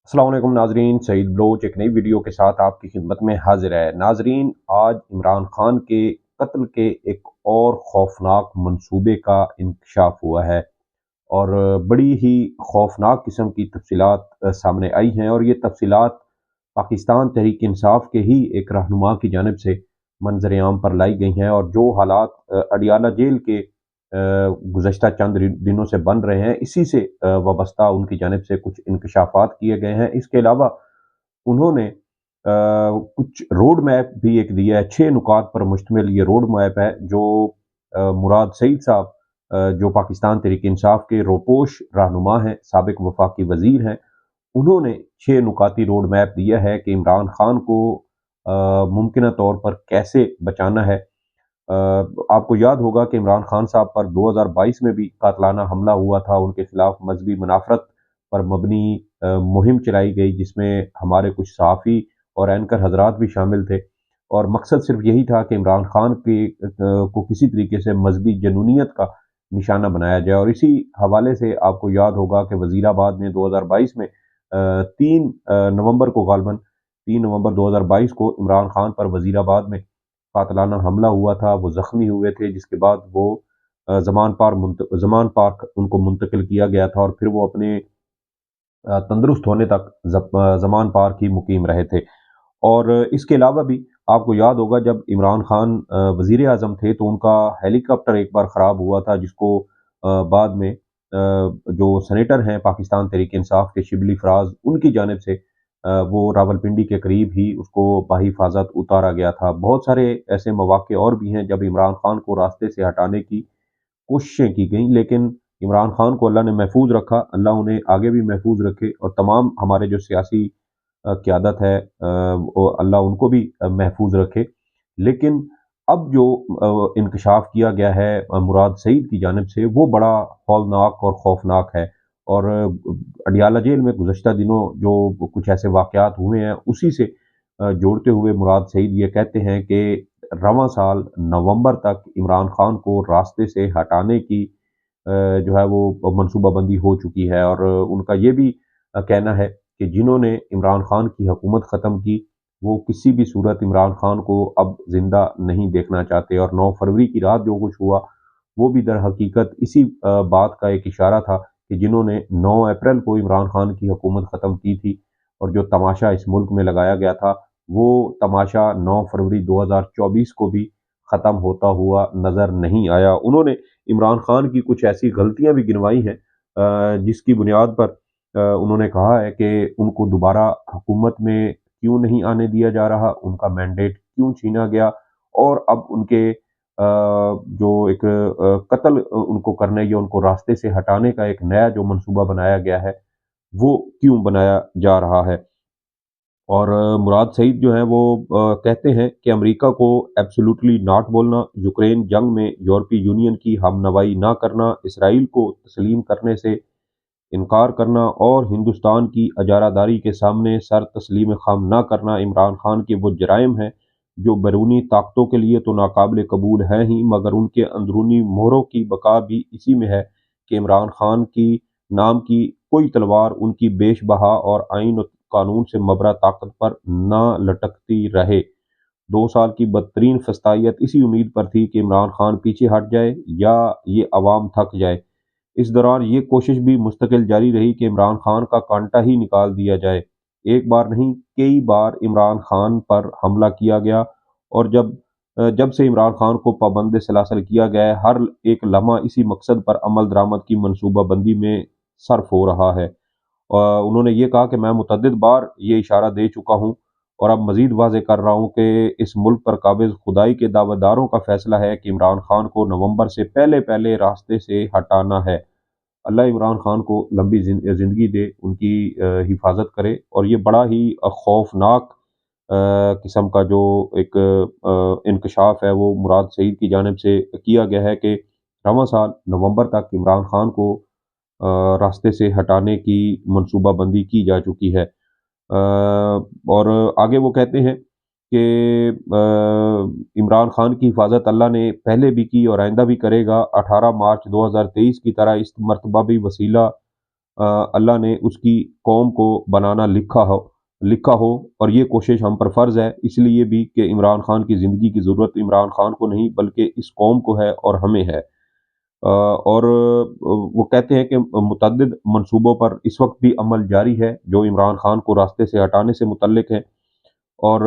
अस्सलाम वालेकुम नाजरीन, सईद बलोच एक नई वीडियो के साथ आपकी खिदमत में हाजिर है। नाजरीन, आज इमरान खान के कत्ल के एक और खौफनाक मंसूबे का इंकशाफ हुआ है और बड़ी ही खौफनाक किस्म की तफसीलात सामने आई हैं और ये तफसीलात पाकिस्तान तहरीक इंसाफ के ही एक रहनुमा की जानिब से मंजर आम पर लाई गई हैं और जो हालात अडियाला जेल के गुज़श्ता चंद दिनों से बन रहे हैं, इसी से वाबस्ता उनकी जानिब से कुछ इंकशाफात किए गए हैं। इसके अलावा उन्होंने कुछ रोड मैप भी एक दिया है, 6 नुकात पर मुश्तमिल ये रोड मैप है जो मुराद सईद साहब जो पाकिस्तान तहरीक इंसाफ के रोपोश रहनुमा हैं, साबिक वफाकी वज़ीर हैं, उन्होंने 6 नुकाती रोड मैप दिया है कि इमरान खान को मुमकिना तौर पर कैसे बचाना है। आपको याद होगा कि इमरान खान साहब पर 2022 में भी कातलाना हमला हुआ था, उनके खिलाफ मजहबी मुनाफरत पर मबनी मुहिम चलाई गई जिसमें हमारे कुछ सहाफ़ी और एंकर हजरात भी शामिल थे और मकसद सिर्फ यही था कि इमरान खान को किसी तरीके से मजहबी जनूनियत का निशाना बनाया जाए और इसी हवाले से आपको याद होगा कि वज़ीराबाद में 2022 में 3 नवंबर को गालबन 3 नवंबर 2022 को इमरान खान पर वज़ीराबाद में कातलाना हमला हुआ था, वो ज़ख्मी हुए थे जिसके बाद वो ज़मान पार्क उनको मुंतकिल किया गया था और फिर वो अपने तंदुरुस्त होने तक ज़मान पार्क ही मुकीम रहे थे। और इसके अलावा भी आपको याद होगा जब इमरान खान वज़ीर आज़म थे तो उनका हेलीकॉप्टर एक बार ख़राब हुआ था जिसको बाद में जो सेनेटर हैं पाकिस्तान तहरीक इंसाफ के शिबली फराज उनकी जानिब से वो रावलपिंडी के करीब ही उसको बाहिफाज़त उतारा गया था। बहुत सारे ऐसे मौक़े और भी हैं जब इमरान खान को रास्ते से हटाने की कोशिशें की गईं लेकिन इमरान खान को अल्लाह ने महफूज रखा, अल्लाह उन्हें आगे भी महफूज रखे और तमाम हमारे जो सियासी क़यादत है वो अल्लाह उनको भी महफूज रखे। लेकिन अब जो इंकशाफ किया गया है मुराद सईद की जानिब से वो बड़ा हौलनाक और खौफनाक है और अडियाला जेल में गुज़श्ता दिनों जो कुछ ऐसे वाक़यात हुए हैं उसी से जोड़ते हुए मुराद सईद ये कहते हैं कि रवां साल नवंबर तक इमरान खान को रास्ते से हटाने की जो है वो मनसूबाबंदी हो चुकी है और उनका ये भी कहना है कि जिन्होंने इमरान खान की हुकूमत ख़त्म की, वो किसी भी सूरत इमरान खान को अब ज़िंदा नहीं देखना चाहते और 9 फरवरी की रात जो कुछ हुआ, वो भी दरहकीकत इसी बात का एक इशारा था कि जिन्होंने 9 अप्रैल को इमरान खान की हुकूमत ख़त्म की थी और जो तमाशा इस मुल्क में लगाया गया था, वो तमाशा 9 फरवरी 2024 को भी ख़त्म होता हुआ नज़र नहीं आया। उन्होंने इमरान खान की कुछ ऐसी गलतियाँ भी गिनवाई हैं जिसकी बुनियाद पर उन्होंने कहा है कि उनको दोबारा हुकूमत में क्यों नहीं आने दिया जा रहा, उनका मैंडेट क्यों छीना गया और अब उनके जो एक कत्ल उनको करने या उनको रास्ते से हटाने का एक नया जो मंसूबा बनाया गया है, वो क्यों बनाया जा रहा है। और मुराद सईद जो हैं वो कहते हैं कि अमेरिका को एब्सोल्यूटली नॉट बोलना, यूक्रेन जंग में यूरोपीय यूनियन की हमनवाई ना करना, इसराइल को तस्लीम करने से इनकार करना और हिंदुस्तान की अजारादारी के सामने सर तस्लीम खाम ना करना इमरान खान के वो जराइम हैं जो बैरूनी ताकतों के लिए तो नाकाबिल कबूल हैं ही मगर उनके अंदरूनी मोहरों की बका भी इसी में है कि इमरान खान की नाम की कोई तलवार उनकी बेशबहा और आइन और कानून से मबरा ताकत पर न लटकती रहे। 2 साल की बदतरीन फस्तायत इसी उम्मीद पर थी कि इमरान खान पीछे हट जाए या ये अवाम थक जाए। इस दौरान ये कोशिश भी मुस्तकिल जारी रही कि इमरान खान का कांटा ही निकाल दिया जाए। एक बार नहीं, कई बार इमरान खान पर हमला किया गया और जब से इमरान खान को पाबंद सलासल किया गया है, हर एक लम्हा इसी मकसद पर अमल दरामद की मनसूबाबंदी में सर्फ हो रहा है। उन्होंने ये कहा कि मैं मुतअद्दिद बार ये इशारा दे चुका हूँ और अब मज़ीद वाज़ेह कर रहा हूँ कि इस मुल्क पर काबिज़ खुदाई के दावेदारों का फैसला है कि इमरान खान को नवंबर से पहले-पहले रास्ते से हटाना है। अल्लाह इमरान खान को लंबी ज़िंदगी दे, उनकी हिफाज़त करे और ये बड़ा ही खौफ़नाक किस्म का जो एक इंकशाफ है वो मुराद सईद की जानिब से किया गया है कि रवां साल नवंबर तक इमरान खान को रास्ते से हटाने की मनसूबाबंदी की जा चुकी है। और आगे वो कहते हैं कि इमरान खान की हिफाज़त अल्लाह ने पहले भी की और आइंदा भी करेगा। 18 मार्च 2023 की तरह इस मर्तबा भी वसीला اللہ نے उसकी कौम को बनाना लिखा हो और ये कोशिश हम पर फ़र्ज़ है, इसलिए भी कि इमरान खान की ज़िंदगी की ज़रूरत इमरान खान को नहीं बल्कि इस कौम को है और हमें है। और वो कहते हैं कि मुतअद्दिद मंसूबों पर इस वक्त भी अमल जारी है जो इमरान खान को रास्ते से हटाने से मुतल्लिक है। और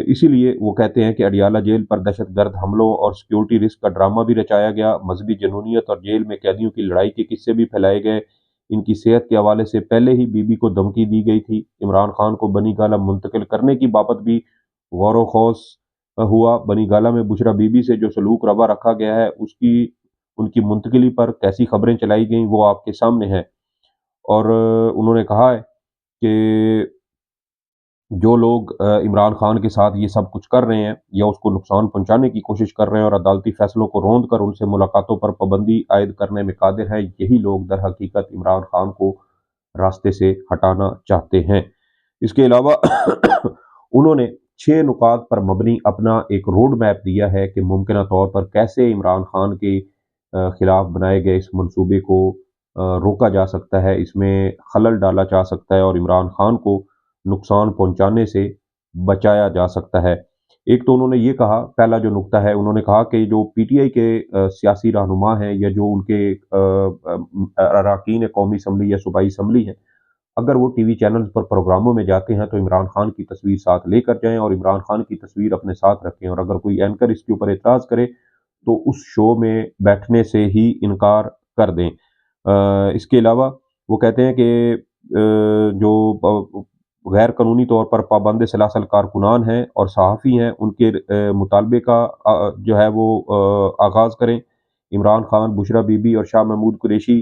इसीलिए वो कहते हैं कि अडियाला जेल पर दहशतगर्द हमलों और सिक्योरिटी रिस्क का ड्रामा भी रचाया गया, मजहबी जनूनियत और जेल में कैदियों की लड़ाई के किस्से भी फैलाए गए। इनकी सेहत के हवाले से पहले ही बीबी को धमकी दी गई थी। इमरान खान को बनी गाला मुंतकिल करने की बाबत भी गौर व खौस हुआ। बनी गाला में बुशरा बीबी से जो सलूक रवा रखा गया है उसकी उनकी मुंतकिली पर कैसी खबरें चलाई गईं वो आपके सामने है। और उन्होंने कहा है कि जो लोग इमरान खान के साथ ये सब कुछ कर रहे हैं या उसको नुकसान पहुंचाने की कोशिश कर रहे हैं और अदालती फैसलों को रोंद कर उनसे मुलाकातों पर पाबंदी आयद करने में कादिर हैं, यही लोग दर हकीकत इमरान खान को रास्ते से हटाना चाहते हैं। इसके अलावा उन्होंने 6 नुकात पर मबनी अपना एक रोड मैप दिया है कि मुमकिन तौर पर कैसे इमरान खान के खिलाफ बनाए गए इस मंसूबे को रोका जा सकता है, इसमें खलल डाला जा सकता है और इमरान खान को नुकसान पहुंचाने से बचाया जा सकता है। एक तो उन्होंने ये कहा, पहला जो नुकता है उन्होंने कहा कि जो पीटीआई के सियासी रहनुमा हैं या जो उनके अरकान कौमी असम्बली या सूबाई असम्बली हैं, अगर वो टीवी चैनल्स पर प्रोग्रामों में जाते हैं तो इमरान खान की तस्वीर साथ लेकर जाएं और इमरान खान की तस्वीर अपने साथ रखें, और अगर कोई एंकर इसके ऊपर एतराज़ करे तो उस शो में बैठने से ही इनकार कर दें। इसके अलावा वो कहते हैं कि जो गैर कानूनी तौर पर पाबंद सलासल कारकुनान हैं और सहाफ़ी हैं उनके मुतालबे का जो है वो आगाज़ करें। इमरान खान, बुशरा बीबी और शाह महमूद कुरैशी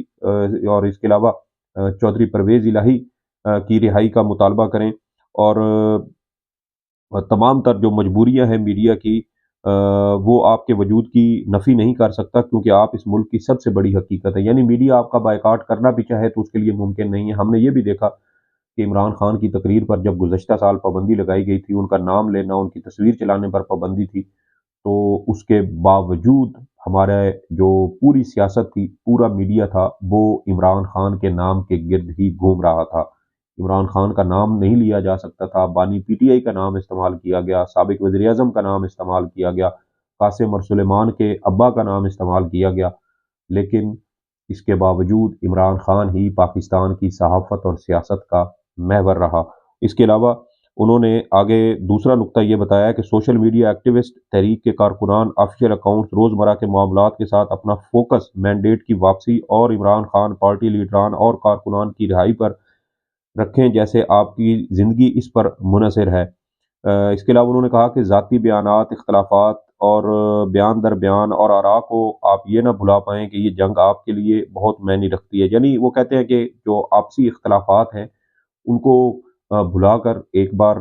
और इसके अलावा चौधरी परवेज़ इलाही की रिहाई का मुतालबा करें। और तमाम तर जो मजबूरियाँ हैं मीडिया की वो आपके वजूद की नफ़ी नहीं कर सकता, क्योंकि आप इस मुल्क की सबसे बड़ी हकीकत है। यानी मीडिया आपका बायकॉट करना भी चाहे तो उसके लिए मुमकिन नहीं है। हमने ये भी देखा कि इमरान खान की तकरीर पर जब गुज़श्ता साल पाबंदी लगाई गई थी, उनका नाम लेना, उनकी तस्वीर चलाने पर पाबंदी थी, तो उसके बावजूद हमारा जो पूरी सियासत थी, पूरा मीडिया था, वो इमरान खान के नाम के गिर्द ही घूम रहा था। इमरान खान का नाम नहीं लिया जा सकता था, बानी पीटीआई का नाम इस्तेमाल किया गया, साबिक वज़ीर-ए-आज़म का नाम इस्तेमाल किया गया, कासिम और सुलेमान के अब्बा का नाम इस्तेमाल किया गया, लेकिन इसके बावजूद इमरान खान ही पाकिस्तान की सहाफ़त और सियासत का महवर रहा। इसके अलावा उन्होंने आगे दूसरा नुकता ये बताया कि सोशल मीडिया एक्टिविस्ट, तहरीक के कारकुनान, ऑफिशियल अकाउंट्स रोज़मर्रा के मामलात के साथ अपना फोकस मैंडेट की वापसी और इमरान खान, पार्टी लीडरान और कारकुनान की रिहाई पर रखें, जैसे आपकी ज़िंदगी इस पर मुनहसर है। इसके अलावा उन्होंने कहा कि ज़ाती बयानात, इख्तलाफात और बयान दर बयान और आरा को आप ये ना भुला पाएँ कि ये जंग आपके लिए बहुत मायने रखती है। यानी वो कहते हैं कि जो आपसी इख्तलाफात हैं उनको भुलाकर एक बार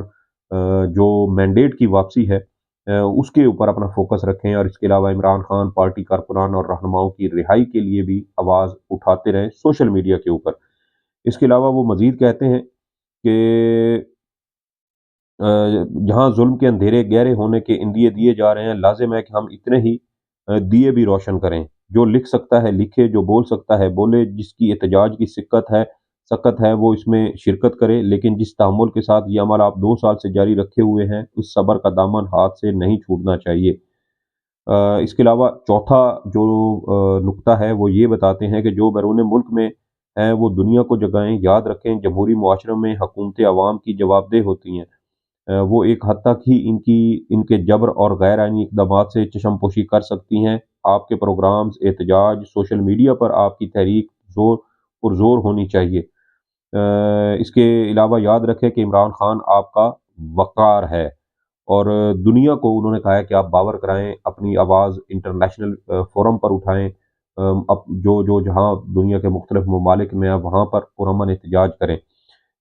जो मैंडेट की वापसी है उसके ऊपर अपना फ़ोकस रखें, और इसके अलावा इमरान खान, पार्टी कारकुनान और रहनुमाओं की रिहाई के लिए भी आवाज़ उठाते रहें सोशल मीडिया के ऊपर। इसके अलावा वो मज़ीद कहते हैं कि जहाँ ज़ुल्म के अंधेरे गहरे होने के इंदिए दिए जा रहे हैं, लाज़िम है कि हम इतने ही दिए भी रोशन करें। जो लिख सकता है लिखे, जो बोल सकता है बोले, जिसकी एहतजाज की सकत है वो इसमें शिरकत करे, लेकिन जिस तहम्मुल के साथ ये अमल आप 2 साल से जारी रखे हुए हैं, उस सब्र का दामन हाथ से नहीं छूटना चाहिए। इसके अलावा चौथा जो नुक्ता है वो ये बताते हैं कि जो बैरून मुल्क में हैं वो दुनिया को जगाएँ, याद रखें जमहूरी मुआशरों में हुकूमतें अवाम की जवाबदेह होती हैं। वो एक हद तक ही इनके जबर और गैर आइनी इक़दामात से चशमपोशी कर सकती हैं। आपके प्रोग्राम्स, एहतजाज, सोशल मीडिया पर आपकी तहरीक ज़ोर पुरज़ोर होनी चाहिए। इसके अलावा याद रखें कि इमरान खान आपका वक़ार है, और दुनिया को उन्होंने कहा है कि आप बावर कराएँ, अपनी आवाज़ इंटरनेशनल फ़ोरम पर उठाएँ। अब जो जहाँ दुनिया के मुख्तलिफ़ ममालिक में हैं वहाँ पर पुरअमन एहतजाज करें।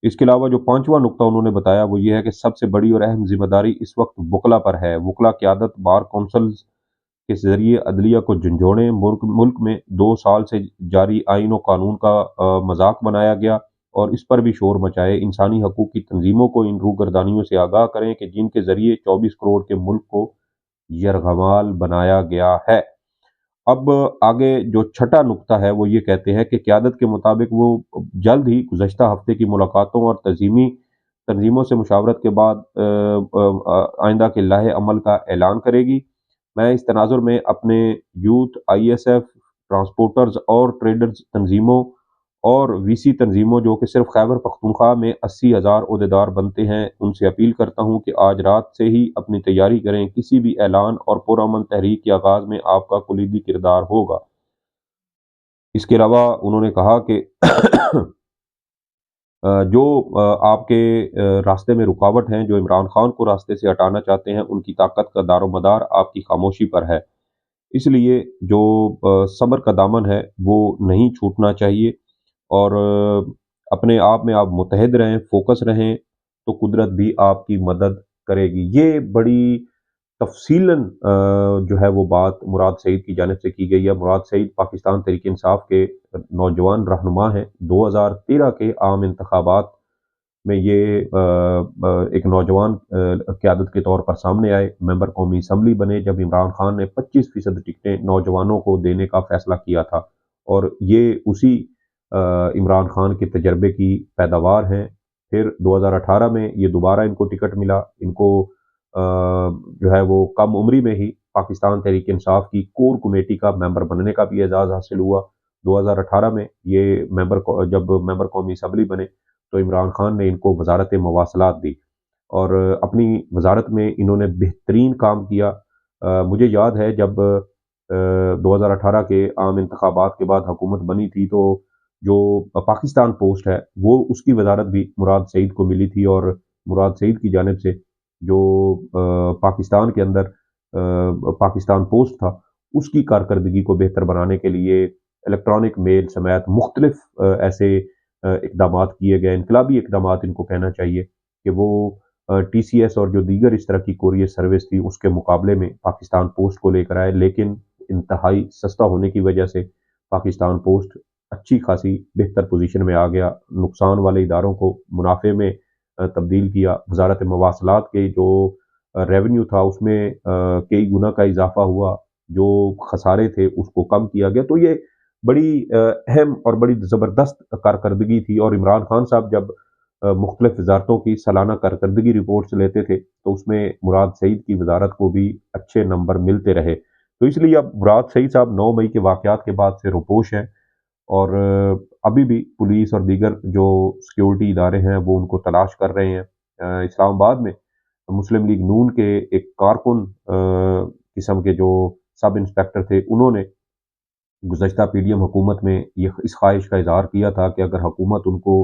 इसके अलावा जो पाँचवाँ नुकता उन्होंने बताया वो ये है कि सबसे बड़ी और अहम ज़िम्मेदारी इस वक्त वुकला पर है। वुकला क़यादत बार कौंसल्स के ज़रिए अदलिया को झंझोड़ें। मुल्क में 2 साल से जारी आईन व कानून का मज़ाक बनाया गया और इस पर भी शोर मचाए। इंसानी हकूक़ की तंज़ीमों को इन रूगर्दानियों से आगाह करें कि जिनके ज़रिए 24 करोड़ के मुल्क को यरग़माल बनाया गया है। अब आगे जो छठा नुक्ता है वो ये कहते हैं कि क़यादत के मुताबिक वो जल्द ही गुज़श्ता हफ़्ते की मुलाकातों और तंज़ीमों से मुशावरत के बाद आइंदा के लाहे अमल का ऐलान करेगी। मैं इस तनाज़ुर में अपने यूथ, आईएसएफ, ट्रांसपोर्टर्स और ट्रेडर्स तंज़ीमों और वीसी तंज़ीमों जो कि सिर्फ खैबर पख्तूनख्वा में 80,000 ओहदेदार बनते हैं, उनसे अपील करता हूँ कि आज रात से ही अपनी तैयारी करें। किसी भी ऐलान और पुरअमन तहरीक के आगाज़ में आपका कुलीदी किरदार होगा। इसके अलावा उन्होंने कहा कि जो आपके रास्ते में रुकावट हैं, जो इमरान खान को रास्ते से हटाना चाहते हैं, उनकी ताकत का दारोमदार आपकी खामोशी पर है। इसलिए जो सब्र का दामन है, वो नहीं छूटना चाहिए और अपने आप में आप मुत्तहिद रहें, फ़ोकस रहें, तो कुदरत भी आपकी मदद करेगी। ये बड़ी तफ़सीलन जो है वो बात मुराद सईद की जानिब से की गई है। मुराद सईद पाकिस्तान तहरीक-ए-इंसाफ के नौजवान रहनुमा हैं। 2013 के आम इंतखाबात में ये एक नौजवान क़यादत के तौर पर सामने आए, मेंबर कौमी असम्बली बने जब इमरान खान ने 25% टिकटें नौजवानों को देने का फ़ैसला किया था और ये उसी इमरान खान के तजर्बे की पैदावार हैं। फिर 2018 में ये दोबारा इनको टिकट मिला। इनको जो है वो कम उम्री में ही पाकिस्तान तहरीक-ए-इंसाफ की कोर कमेटी का मेंबर बनने का भी एजाज़ हासिल हुआ। 2018 में ये जब मेंबर कौमी असम्बली बने तो इमरान खान ने इनको वज़ारत मवासलात दी और अपनी वज़ारत में इन्होंने बेहतरीन काम किया। मुझे याद है जब 2018 के आम इंतखाबात के बाद हुकूमत बनी थी तो जो पाकिस्तान पोस्ट है वो उसकी वज़ारत भी मुराद सईद को मिली थी और मुराद सईद की जानिब से जो पाकिस्तान के अंदर पाकिस्तान पोस्ट था उसकी कारकर्दगी को बेहतर बनाने के लिए इलेक्ट्रॉनिक मेल समेत मुख्तलिफ ऐसे इकदामात किए गए, इनकलाबी इकदामात इनको कहना चाहिए कि वो टीसीएस और जो दीगर इस तरह की कोरियर सर्विस थी उसके मुकाबले में पाकिस्तान पोस्ट को लेकर आए, लेकिन इंतहाई सस्ता होने की वजह से पाकिस्तान पोस्ट अच्छी खासी बेहतर पोजीशन में आ गया। नुकसान वाले इदारों को मुनाफे में तब्दील किया। वज़ारत मवासलात के जो रेवेन्यू था उसमें कई गुना का इजाफा हुआ, जो खसारे थे उसको कम किया गया। तो ये बड़ी अहम और बड़ी ज़बरदस्त कारकर्दगी थी और इमरान खान साहब जब मुख्तलिफ वज़ारतों की सालाना कारकर्दगी रिपोर्ट्स लेते थे तो उसमें मुराद सईद की वज़ारत को भी अच्छे नंबर मिलते रहे। तो इसलिए अब मुराद सईद साहब 9 मई के वाक़यात के बाद से रोपोश हैं और अभी भी पुलिस और दीगर जो सिक्योरिटी इदारे हैं वो उनको तलाश कर रहे हैं। इस्लामाबाद में मुस्लिम लीग नून के एक कारकुन किस्म के जो सब इंस्पेक्टर थे, उन्होंने गुज़श्ता पीडीएम हुकूमत में ये इस ख़्वाहिश का इज़हार किया था कि अगर हुकूमत उनको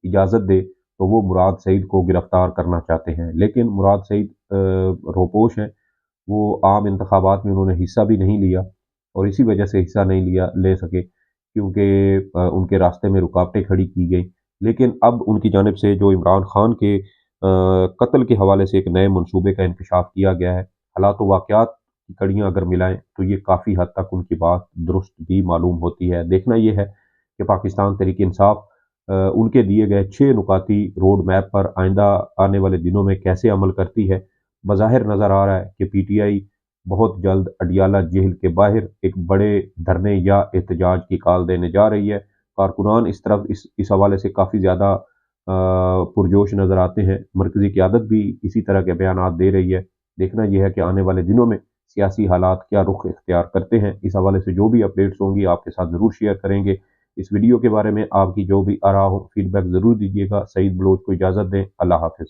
इजाज़त दे तो वो मुराद सईद को गिरफ़्तार करना चाहते हैं। लेकिन मुराद सईद रोपोश हैं, वो आम इंतखाबात में उन्होंने हिस्सा भी नहीं लिया और इसी वजह से हिस्सा नहीं ले सके क्योंकि उनके रास्ते में रुकावटें खड़ी की गई। लेकिन अब उनकी जानिब से जो इमरान खान के कत्ल के हवाले से एक नए मंसूबे का इंकशाफ किया गया है। हालात व वाक़यात की कड़ियाँ अगर मिलाएँ तो ये काफ़ी हद तक उनकी बात दुरुस्त भी मालूम होती है। देखना ये है कि पाकिस्तान तहरीक-ए-इंसाफ उनके दिए गए 6 नुकाती रोड मैप पर आइंदा आने वाले दिनों में कैसे अमल करती है। बज़ाहिर नज़र आ रहा है कि पीटीआई बहुत जल्द अडियाला जेल के बाहर एक बड़े धरने या एहतजाज की कॉल देने जा रही है। कारकुनान इस तरफ इस हवाले से काफ़ी ज़्यादा पुरजोश नज़र आते हैं। मरकज़ी क़यादत भी इसी तरह के बयानात दे रही है। देखना यह है कि आने वाले दिनों में सियासी हालात क्या रुख इख्तियार करते हैं। इस हवाले से जो भी अपडेट्स होंगी आपके साथ ज़रूर शेयर करेंगे। इस वीडियो के बारे में आपकी जो भी आरा हो, फीडबैक ज़रूर दीजिएगा। सईद बलोच को इजाज़त दें। अल्लाह हाफ़िज़।